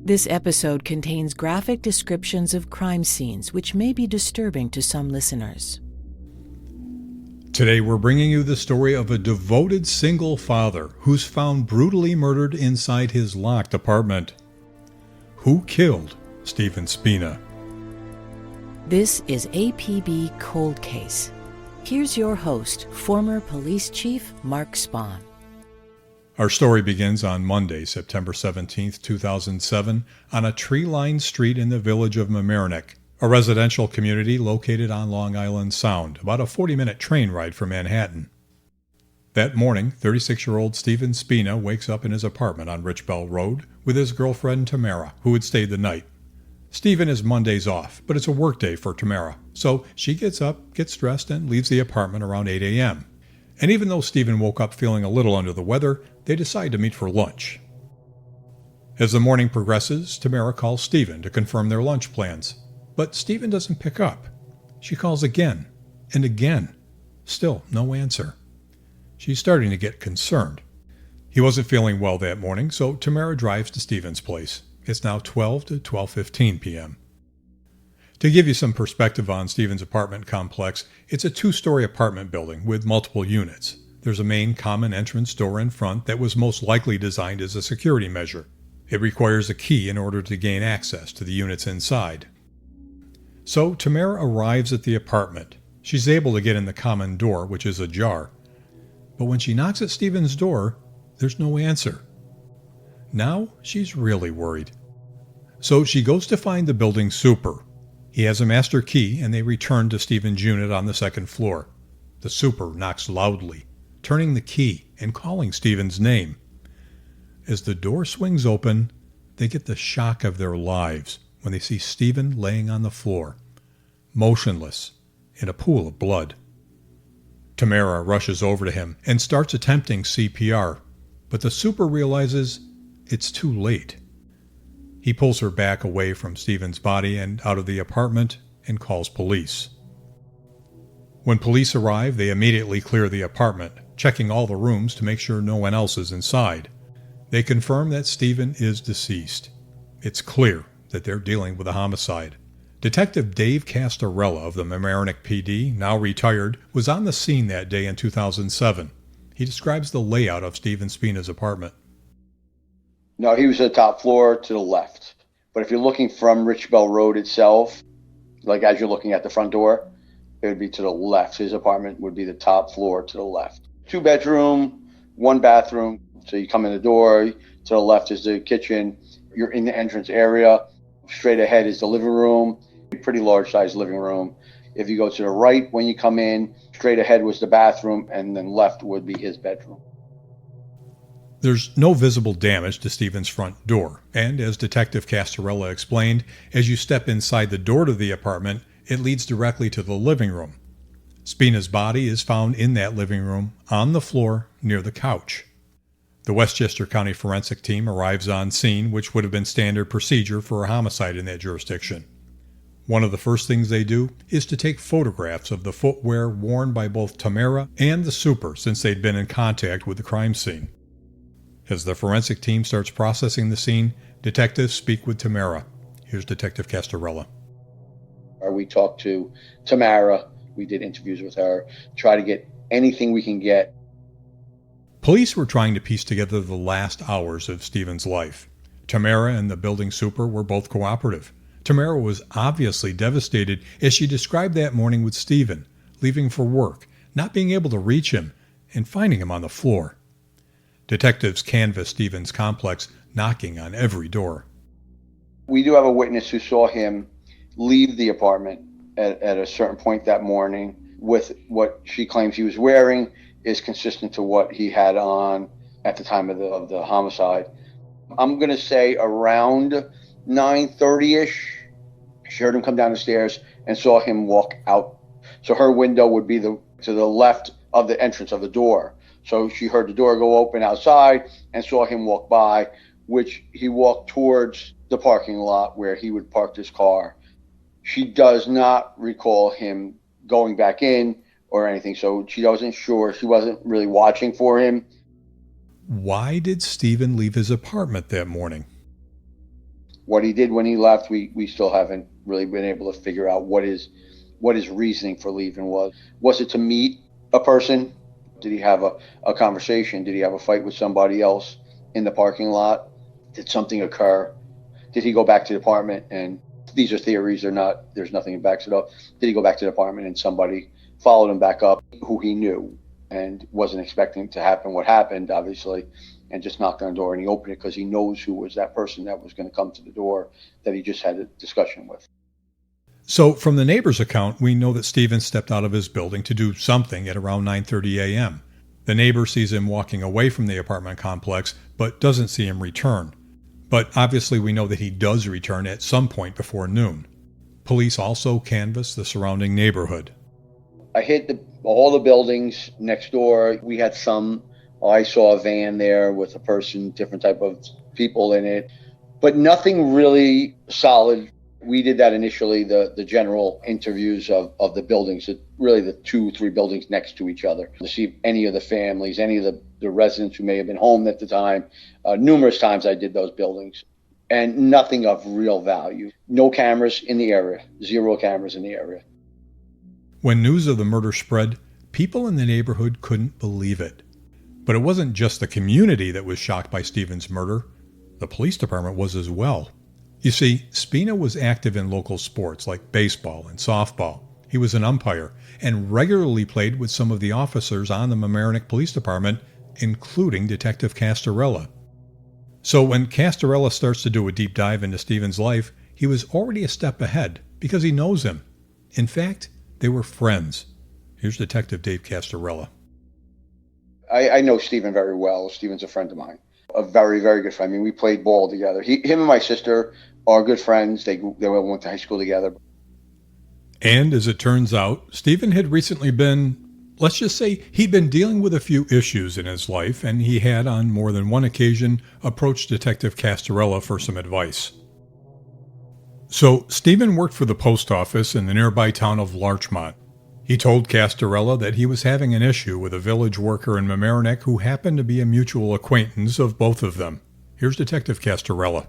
This episode contains graphic descriptions of crime scenes which may be disturbing to some listeners. Today we're bringing you the story of a devoted single father who's found brutally murdered inside his locked apartment. Who killed Stephen Spina? This is APB Cold Case. Here's your host, former Police Chief Mark Spahn. Our story begins on Monday, September 17, 2007, on a tree-lined street in the village of Mamaroneck, a residential community located on Long Island Sound, about a 40-minute train ride from Manhattan. That morning, 36-year-old Stephen Spina wakes up in his apartment on Richbell Road with his girlfriend Tamara, who had stayed the night. Stephen is Mondays off, but it's a work day for Tamara, so she gets up, gets dressed, and leaves the apartment around 8 a.m. And even though Stephen woke up feeling a little under the weather, they decide to meet for lunch. As the morning progresses, Tamara calls Stephen to confirm their lunch plans, but Stephen doesn't pick up. She calls again and again. Still no answer. She's starting to get concerned. He wasn't feeling well that morning, so Tamara drives to Stephen's place. It's now 12 to 12:15 p.m. To give you some perspective on Stephen's apartment complex, it's a two-story apartment building with multiple units. There's a main common entrance door in front that was most likely designed as a security measure. It requires a key in order to gain access to the units inside. So Tamara arrives at the apartment. She's able to get in the common door, which is ajar. But when she knocks at Stephen's door, there's no answer. Now she's really worried. So she goes to find the building super. He has a master key, and they return to Stephen's unit on the second floor. The super knocks loudly, turning the key and calling Stephen's name. As the door swings open, they get the shock of their lives when they see Stephen laying on the floor, motionless, in a pool of blood. Tamara rushes over to him and starts attempting CPR, but the super realizes it's too late. He pulls her back away from Stephen's body and out of the apartment and calls police. When police arrive, they immediately clear the apartment, checking all the rooms to make sure no one else is inside. They confirm that Stephen is deceased. It's clear that they're dealing with a homicide. Detective Dave Castorella of the Mamaroneck PD, now retired, was on the scene that day in 2007. He describes the layout of Stephen Spina's apartment. No, he was at the top floor to the left. But if you're looking from Richbell Road itself, like as you're looking at the front door, it would be to the left. His apartment would be the top floor to the left. 2-bedroom, 1 bathroom. So you come in the door, to the left is the kitchen. You're in the entrance area. Straight ahead is the living room, a pretty large sized living room. If you go to the right when you come in, straight ahead was the bathroom, and then left would be his bedroom. There's no visible damage to Stephen's front door, and as Detective Castorella explained, as you step inside the door to the apartment, it leads directly to the living room. Spina's body is found in that living room, on the floor, near the couch. The Westchester County forensic team arrives on scene, which would have been standard procedure for a homicide in that jurisdiction. One of the first things they do is to take photographs of the footwear worn by both Tamara and the super since they'd been in contact with the crime scene. As the forensic team starts processing the scene, detectives speak with Tamara. Here's Detective Castorella. We talked to Tamara. We did interviews with her, try to get anything we can get. Police were trying to piece together the last hours of Stephen's life. Tamara and the building super were both cooperative. Tamara was obviously devastated as she described that morning with Stephen, leaving for work, not being able to reach him, and finding him on the floor. Detectives canvassed Stephen's complex, knocking on every door. We do have a witness who saw him leave the apartment at a certain point that morning with what she claims he was wearing is consistent to what he had on at the time of the homicide. I'm going to say around 9:30-ish, she heard him come down the stairs and saw him walk out. So her window would be to the left of the entrance of the door. So she heard the door go open outside and saw him walk by, which he walked towards the parking lot where he would park his car. She does not recall him going back in or anything, so she wasn't sure. She wasn't really watching for him. Why did Stephen leave his apartment that morning? What he did when he left, we still haven't really been able to figure out what his reasoning for leaving was. Was it to meet a person? Did he have a conversation? Did he have a fight with somebody else in the parking lot? Did something occur? Did he go back to the apartment? And these are theories, there's nothing that backs it up. Did he go back to the apartment and somebody followed him back up who he knew and wasn't expecting to happen what happened, obviously, and just knocked on the door, and he opened it because he knows who was that person that was going to come to the door that he just had a discussion with. So from the neighbor's account, we know that Stephen stepped out of his building to do something at around 9:30 a.m. The neighbor sees him walking away from the apartment complex, but doesn't see him return. But obviously we know that he does return at some point before noon. Police also canvass the surrounding neighborhood. I hit all the buildings next door. We had I saw a van there with a person, different type of people in it, but nothing really solid. We did that initially, the general interviews of the buildings, really the 2-3 buildings next to each other, to see if any of the families, any of the residents who may have been home at the time. Numerous times I did those buildings, and nothing of real value. No cameras in the area, 0 cameras in the area. When news of the murder spread, people in the neighborhood couldn't believe it. But it wasn't just the community that was shocked by Stephen's murder. The police department was as well. You see, Spina was active in local sports like baseball and softball. He was an umpire and regularly played with some of the officers on the Mamaroneck Police Department, including Detective Castorella. So when Castorella starts to do a deep dive into Stephen's life, he was already a step ahead because he knows him. In fact, they were friends. Here's Detective Dave Castorella. I know Stephen very well. Stephen's a friend of mine, a very, very good friend. I mean, we played ball together. Him and my sister are good friends. They went to high school together. And as it turns out, Stephen had recently been, let's just say, he'd been dealing with a few issues in his life, and he had, on more than one occasion, approached Detective Castorella for some advice. So Stephen worked for the post office in the nearby town of Larchmont. He told Castorella that he was having an issue with a village worker in Mamaroneck who happened to be a mutual acquaintance of both of them. Here's Detective Castorella.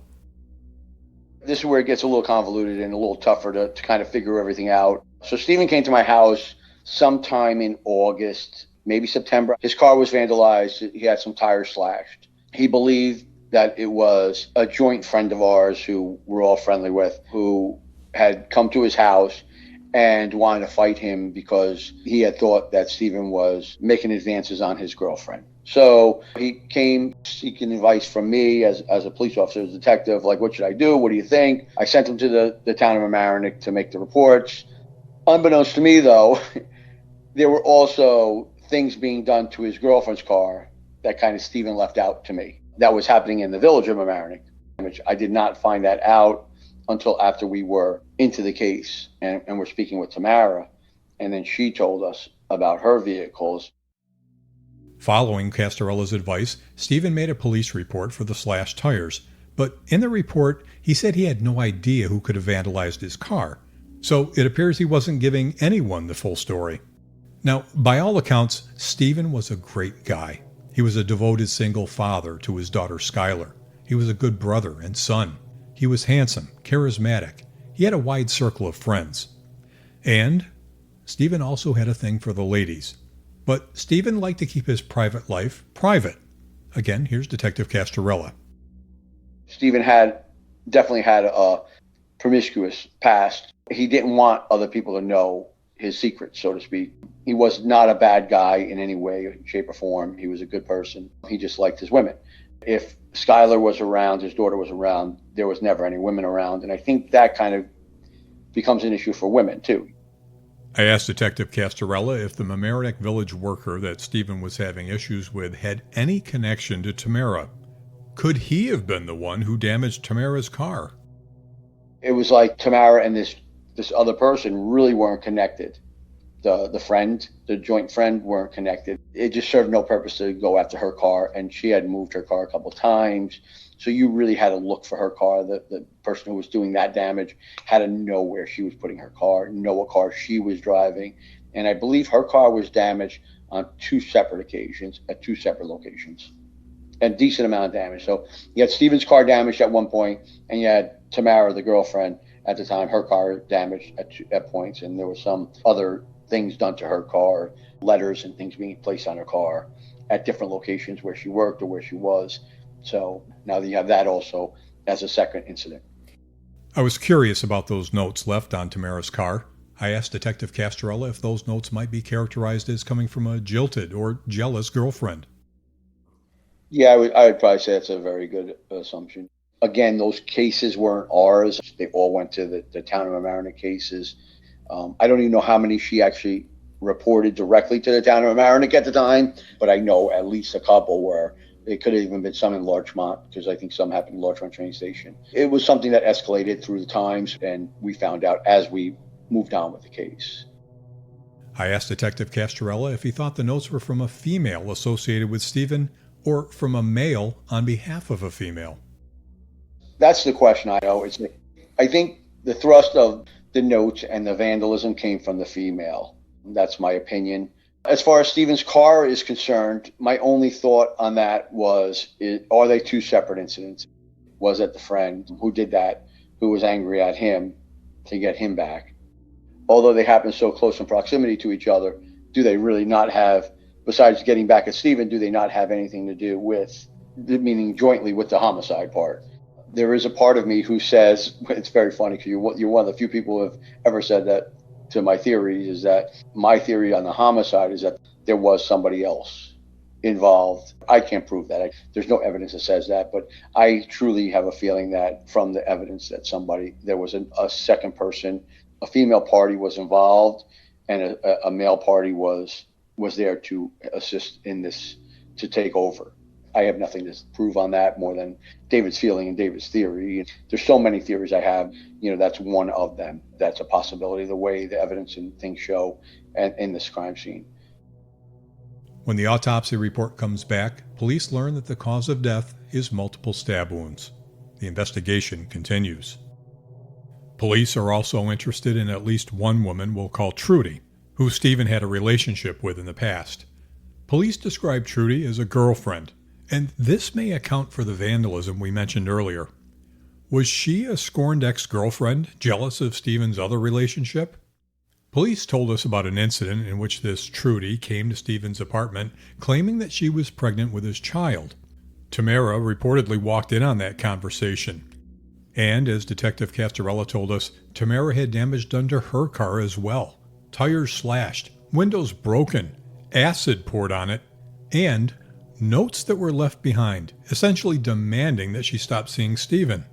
This is where it gets a little convoluted and a little tougher to kind of figure everything out. So Stephen came to my house sometime in August, maybe September. His car was vandalized. He had some tires slashed. He believed that it was a joint friend of ours who we're all friendly with, who had come to his house and wanted to fight him because he had thought that Stephen was making advances on his girlfriend. So he came seeking advice from me as a police officer, as a detective, like, what should I do? What do you think? I sent him to the town of Mamaroneck to make the reports. Unbeknownst to me, though, there were also things being done to his girlfriend's car that kind of Stephen left out to me. That was happening in the village of Mamaroneck, which I did not find that out until after we were into the case and we're speaking with Tamara. And then she told us about her vehicles. Following Castorella's advice, Stephen made a police report for the slashed tires. But in the report, he said he had no idea who could have vandalized his car. So it appears he wasn't giving anyone the full story. Now, by all accounts, Stephen was a great guy. He was a devoted single father to his daughter Skylar. He was a good brother and son. He was handsome, charismatic. He had a wide circle of friends. And Stephen also had a thing for the ladies. But Stephen liked to keep his private life private. Again, here's Detective Castorella. Stephen definitely had a promiscuous past. He didn't want other people to know his secrets, so to speak. He was not a bad guy in any way, shape, or form. He was a good person. He just liked his women. If Skylar was around, his daughter was around, there was never any women around. And I think that kind of becomes an issue for women, too. I asked Detective Castorella if the Mamaroneck village worker that Stephen was having issues with had any connection to Tamara. Could he have been the one who damaged Tamara's car? It was like Tamara and this other person really weren't connected. The joint friend weren't connected. It just served no purpose to go after her car, and she had moved her car a couple of times. So you really had to look for her car. The person who was doing that damage had to know where she was putting her car, know what car she was driving. And I believe her car was damaged on 2 separate occasions at 2 separate locations. a decent amount of damage. So you had Stephen's car damaged at one point, and you had Tamara, the girlfriend at the time, her car damaged at points, and there was some other things done to her car, letters and things being placed on her car at different locations where she worked or where she was. So now that you have that also as a second incident. I was curious about those notes left on Tamara's car. I asked Detective Castrella if those notes might be characterized as coming from a jilted or jealous girlfriend. Yeah, I would probably say that's a very good assumption. Again, those cases weren't ours. They all went to the town of Mamaroneck cases. I don't even know how many she actually reported directly to the town of Mamaroneck at the time, but I know at least a couple were. It could have even been some in Larchmont, because I think some happened in Larchmont train station. It was something that escalated through the times, and we found out as we moved on with the case. I asked Detective Castrella if he thought the notes were from a female associated with Stephen or from a male on behalf of a female. That's the question I always make. I think the thrust of the notes and the vandalism came from the female. That's my opinion. As far as Stephen's car is concerned, my only thought on that was, are they two separate incidents? Was it the friend who did that, who was angry at him to get him back? Although they happen so close in proximity to each other, do they really not have, besides getting back at Stephen, do they not have anything to do with, meaning jointly with the homicide part? There is a part of me who says, it's very funny because you're one of the few people who have ever said that to my theory, is that my theory on the homicide is that there was somebody else involved. I can't prove that. There's no evidence that says that, but I truly have a feeling that from the evidence that there was a second person, a female party was involved, and a male party was there to assist in this, to take over. I have nothing to prove on that more than David's feeling and David's theory. There's so many theories I have, that's one of them. That's a possibility, the way the evidence and things show and in this crime scene. When the autopsy report comes back, police learn that the cause of death is multiple stab wounds. The investigation continues. Police are also interested in at least one woman we'll call Trudy, who Stephen had a relationship with in the past. Police describe Trudy as a girlfriend, and this may account for the vandalism we mentioned earlier. Was she a scorned ex-girlfriend, jealous of Stephen's other relationship? Police told us about an incident in which this Trudy came to Stephen's apartment claiming that she was pregnant with his child. Tamara reportedly walked in on that conversation. And, as Detective Castrella told us, Tamara had damage done to her car as well. Tires slashed, windows broken, acid poured on it, and notes that were left behind, essentially demanding that she stop seeing Stephen.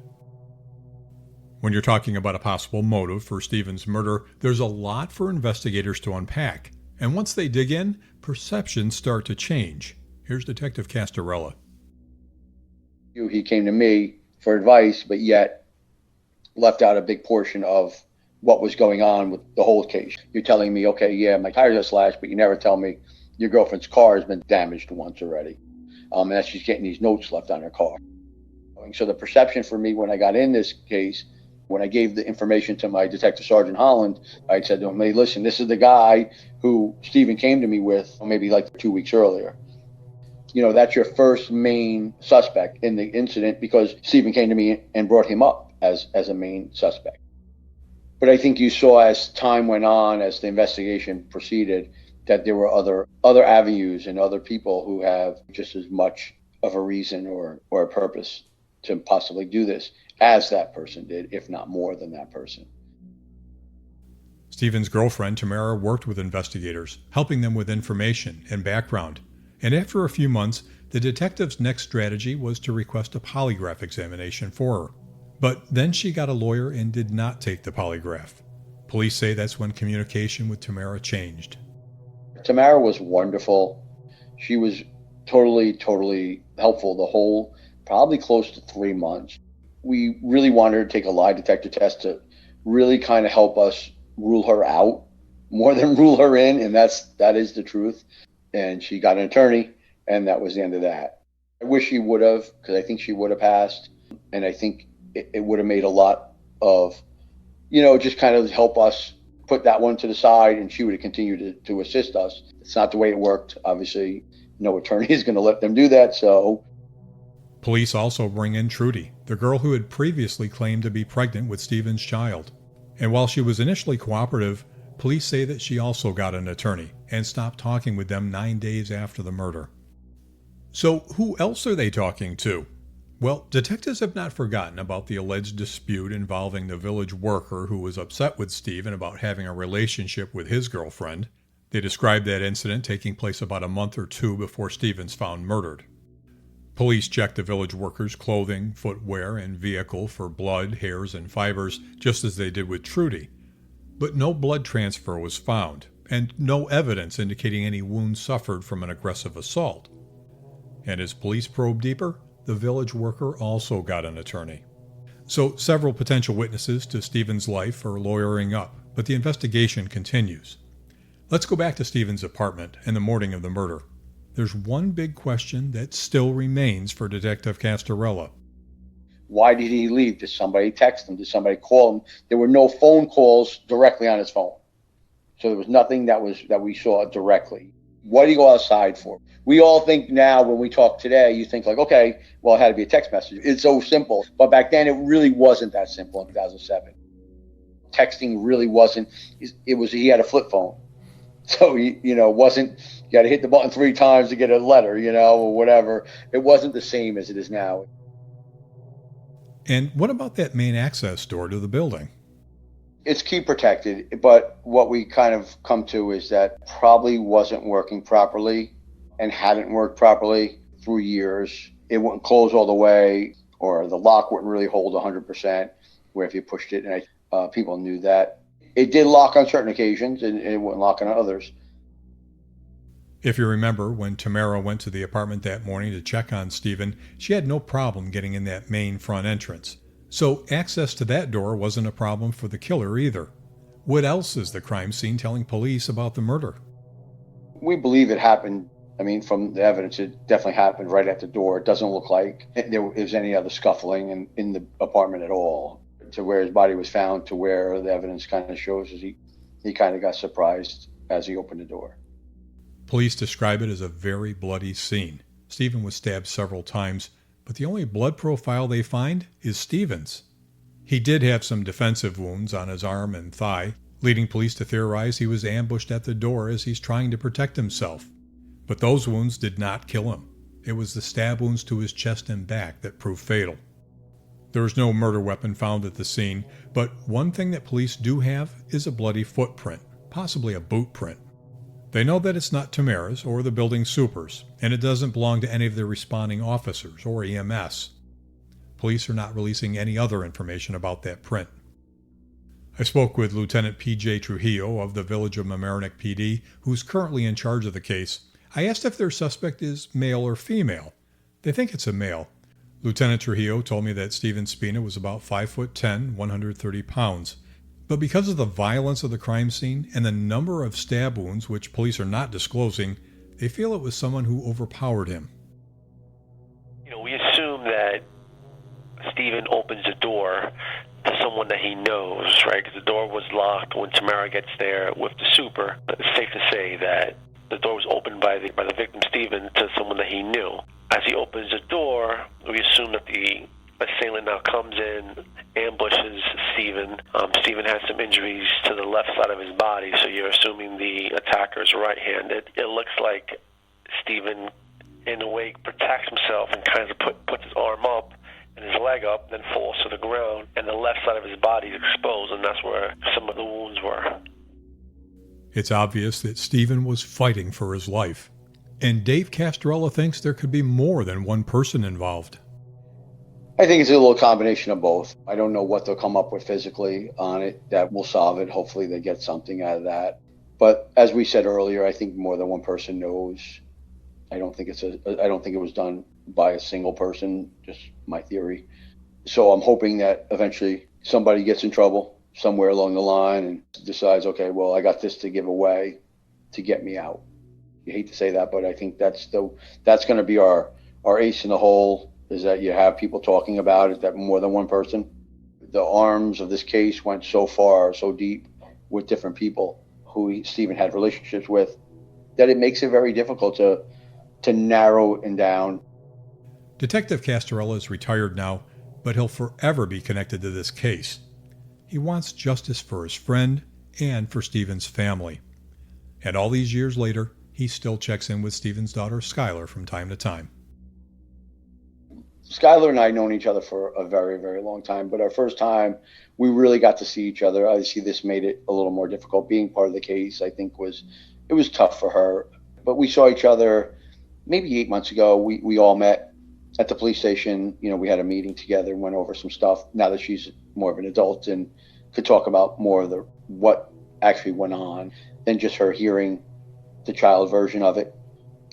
When you're talking about a possible motive for Stephen's murder, there's a lot for investigators to unpack. And once they dig in, perceptions start to change. Here's Detective Castrella. He came to me for advice, but yet left out a big portion of what was going on with the whole case. You're telling me, okay, yeah, my tires are slashed, but you never tell me your girlfriend's car has been damaged once already, and that she's getting these notes left on her car. So the perception for me when I got in this case, when I gave the information to my Detective Sergeant Holland, I said to him, hey, listen, this is the guy who Stephen came to me with maybe like 2 weeks earlier. That's your first main suspect in the incident because Stephen came to me and brought him up as a main suspect. But I think you saw as time went on, as the investigation proceeded, that there were other avenues and other people who have just as much of a reason or a purpose to possibly do this as that person did, if not more than that person. Stephen's girlfriend, Tamara, worked with investigators, helping them with information and background. And after a few months, the detective's next strategy was to request a polygraph examination for her. But then she got a lawyer and did not take the polygraph. Police say that's when communication with Tamara changed. Tamara was wonderful. She was totally helpful the whole, probably close to 3 months. We really wanted her to take a lie detector test to really kind of help us rule her out more than rule her in, and that is the truth. And she got an attorney, and that was the end of that. I wish she would have, because I think she would have passed, and I think it would have made a lot of, just kind of help us put that one to the side, and she would have continued to assist us. It's not the way it worked. Obviously, no attorney is going to let them do that. So Police also bring in Trudy, the girl who had previously claimed to be pregnant with Stephen's child. And while she was initially cooperative, police say that she also got an attorney and stopped talking with them 9 days after the murder. So who else are they talking to? Well, detectives have not forgotten about the alleged dispute involving the village worker who was upset with Stephen about having a relationship with his girlfriend. They described that incident taking place about a month or two before Stephen's found murdered. Police checked the village worker's clothing, footwear, and vehicle for blood, hairs, and fibers, just as they did with Trudy. But no blood transfer was found, and no evidence indicating any wounds suffered from an aggressive assault. And as police probed deeper, the village worker also got an attorney. So several potential witnesses to Stephen's life are lawyering up, but the investigation continues. Let's go back to Stephen's apartment and the morning of the murder. There's one big question that still remains for Detective Castorella. Why did he leave? Did somebody text him? Did somebody call him? There were no phone calls directly on his phone. So there was nothing that we saw directly. What did he go outside for? We all think now when we talk today, you think like, okay, well, it had to be a text message. It's so simple. But back then, it really wasn't that simple in 2007. Texting really wasn't. He had a flip phone. So, wasn't, you got to hit the button 3 times to get a letter, or whatever. It wasn't the same as it is now. And what about that main access door to the building? It's key protected, but what we kind of come to is that probably wasn't working properly and hadn't worked properly through years. It wouldn't close all the way, or the lock wouldn't really hold 100%, where if you pushed it, and people knew that. It did lock on certain occasions, and it wouldn't lock on others. If you remember, when Tamara went to the apartment that morning to check on Stephen, she had no problem getting in that main front entrance. So access to that door wasn't a problem for the killer either. What else is the crime scene telling police about the murder? We believe it happened. From the evidence, it definitely happened right at the door. It doesn't look like there was any other scuffling in the apartment at all. To where his body was found, to where the evidence kind of shows is he kind of got surprised as he opened the door. Police describe it as a very bloody scene. Stephen was stabbed several times, but the only blood profile they find is Stephen's. He did have some defensive wounds on his arm and thigh, leading police to theorize he was ambushed at the door as he's trying to protect himself. But those wounds did not kill him. It was the stab wounds to his chest and back that proved fatal. There was no murder weapon found at the scene, but one thing that police do have is a bloody footprint, possibly a boot print. They know that it's not Tamara's or the building super's, and it doesn't belong to any of the responding officers or EMS. Police are not releasing any other information about that print. I spoke with Lieutenant P.J. Trujillo of the Village of Mamaroneck PD, who's currently in charge of the case. I asked if their suspect is male or female. They think it's a male. Lieutenant Trujillo told me that Stephen Spina was about 5'10", 130 pounds. But because of the violence of the crime scene and the number of stab wounds, which police are not disclosing, they feel it was someone who overpowered him. We assume that Stephen opens the door to someone that he knows, right? Because the door was locked when Tamara gets there with the super. But it's safe to say that the door was opened by the victim, Stephen, to someone that he knew. As he opens the door, we assume that the assailant now comes in, ambushes Stephen. Stephen has some injuries to the left side of his body, so you're assuming the attacker is right-handed. It looks like Stephen, in a way, protects himself and kind of puts his arm up and his leg up, then falls to the ground, and the left side of his body is exposed, and that's where some of the wounds were. It's obvious that Stephen was fighting for his life. And Dave Castorella thinks there could be more than one person involved. I think it's a little combination of both. I don't know what they'll come up with physically on it that will solve it. Hopefully they get something out of that. But as we said earlier, I think more than one person knows. I don't think it was done by a single person, just my theory. So I'm hoping that eventually somebody gets in trouble somewhere along the line and decides, okay, well, I got this to give away to get me out. You hate to say that, but I think that's going to be our ace in the hole, is that you have people talking about it, that more than one person. The arms of this case went so far, so deep with different people who Stephen had relationships with, that it makes it very difficult to narrow it down. Detective Castorella is retired now, but he'll forever be connected to this case. He wants justice for his friend and for Stephen's family. And all these years later, he still checks in with Stephen's daughter, Skylar, from time to time. Skylar and I had known each other for a very, very long time, but our first time we really got to see each other. Obviously, this made it a little more difficult. Being part of the case, I think, was tough for her. But we saw each other maybe 8 months ago. We all met at the police station. You know, we had a meeting together, went over some stuff. Now that she's more of an adult and could talk about more of what actually went on than just her hearing the child version of it.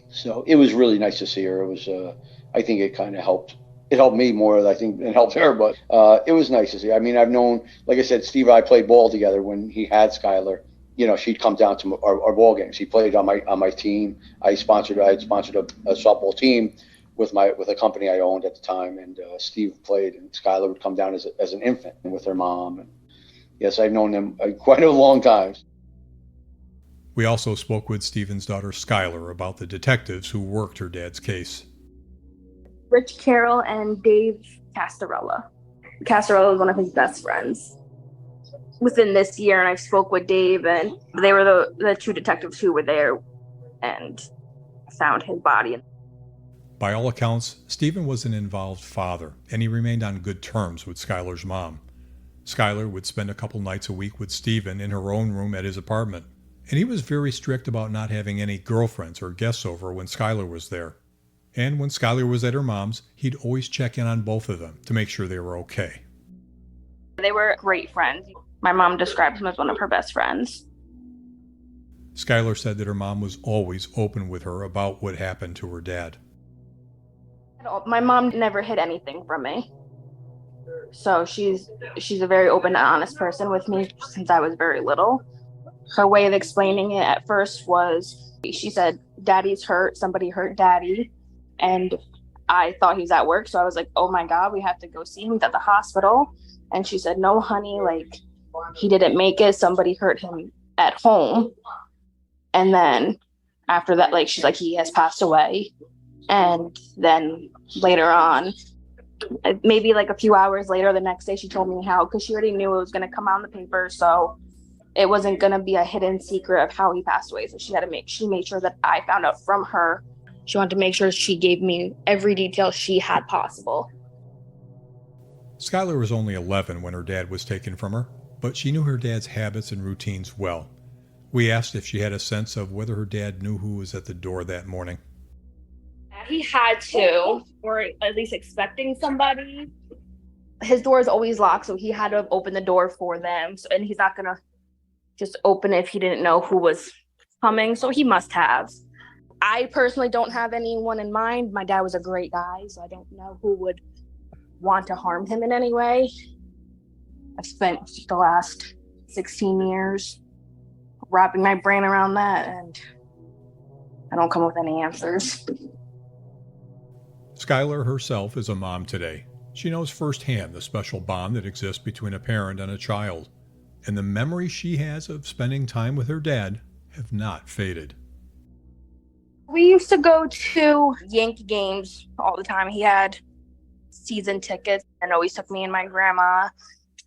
So it was really nice to see her. It was, I think it kind of helped. It helped me more, I think, than it helped her, but it was nice to see. I mean, I've known, like I said, Steve and I played ball together when he had Skylar. You know, she'd come down to our ball games. He played on my team. I had sponsored a softball team with a company I owned at the time, and Steve played, and Skylar would come down as an infant with her mom. And yes, I've known them quite a long time. We also spoke with Stephen's daughter, Skylar, about the detectives who worked her dad's case. Rich Carroll and Dave Castorella. Castorella was one of his best friends. Within this year, and I spoke with Dave, and they were the two detectives who were there and found his body. By all accounts, Stephen was an involved father, and he remained on good terms with Skylar's mom. Skylar would spend a couple nights a week with Stephen in her own room at his apartment, and he was very strict about not having any girlfriends or guests over when Skylar was there. And when Skylar was at her mom's, he'd always check in on both of them to make sure they were okay. They were great friends. My mom described him as one of her best friends. Skylar said that her mom was always open with her about what happened to her dad. My mom never hid anything from me. So she's a very open and honest person with me since I was very little. Her way of explaining it at first was, she said, "Daddy's hurt, somebody hurt Daddy." And I thought he was at work, so I was like, "Oh my God, we have to go see him. He's at the hospital." And she said, "No, honey, like, he didn't make it. Somebody hurt him at home." And then after that, like, she's like, "He has passed away." And then later on, maybe like a few hours later, the next day, she told me how, because she already knew it was going to come out in the paper, so it wasn't going to be a hidden secret of how he passed away. So she made sure that I found out from her. She wanted to make sure she gave me every detail she had possible. Skylar was only 11 when her dad was taken from her, but she knew her dad's habits and routines well. We asked if she had a sense of whether her dad knew who was at the door that morning. He had to, or at least expecting somebody. His door is always locked, so he had to open the door for them. So, and he's not going to just open it if he didn't know who was coming, so he must have. I personally don't have anyone in mind. My dad was a great guy, so I don't know who would want to harm him in any way. I've spent the last 16 years wrapping my brain around that, and I don't come with any answers. Skylar herself is a mom today. She knows firsthand the special bond that exists between a parent and a child, and the memories she has of spending time with her dad have not faded. We used to go to Yankee games all the time. He had season tickets and always took me and my grandma,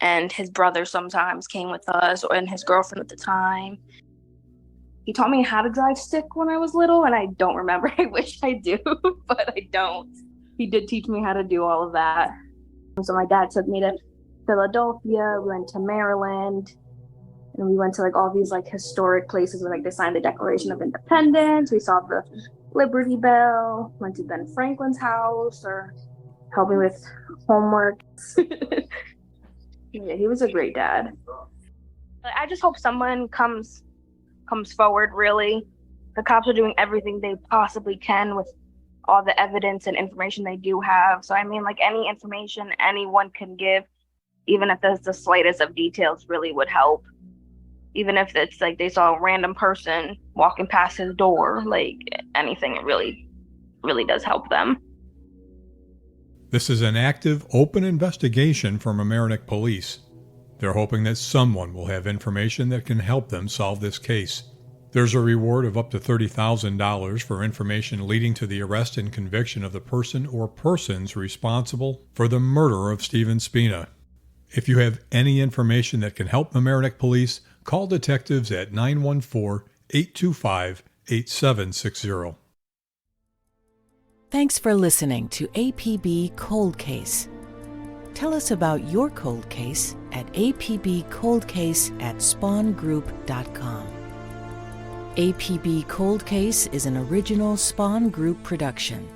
and his brother sometimes came with us, and his girlfriend at the time. He taught me how to drive stick when I was little, and I don't remember. I wish I do, but I don't. He did teach me how to do all of that. So my dad took me to Philadelphia, we went to Maryland, and we went to like all these like historic places where like they signed the Declaration of Independence. We saw the Liberty Bell, went to Ben Franklin's house, or helped me with homework. Yeah, he was a great dad. I just hope someone comes forward, really. The cops are doing everything they possibly can with all the evidence and information they do have. So I mean, like, any information anyone can give, even if there's the slightest of details, really would help. Even if it's like they saw a random person walking past his door, like anything, it really, really does help them. This is an active, open investigation from Mamaroneck Police. They're hoping that someone will have information that can help them solve this case. There's a reward of up to $30,000 for information leading to the arrest and conviction of the person or persons responsible for the murder of Stephen Spina. If you have any information that can help Mamaroneck Police, call detectives at 914-825-8760. Thanks for listening to APB Cold Case. Tell us about your cold case at apbcoldcase@spawngroup.com. APB Cold Case is an original Spawn Group production.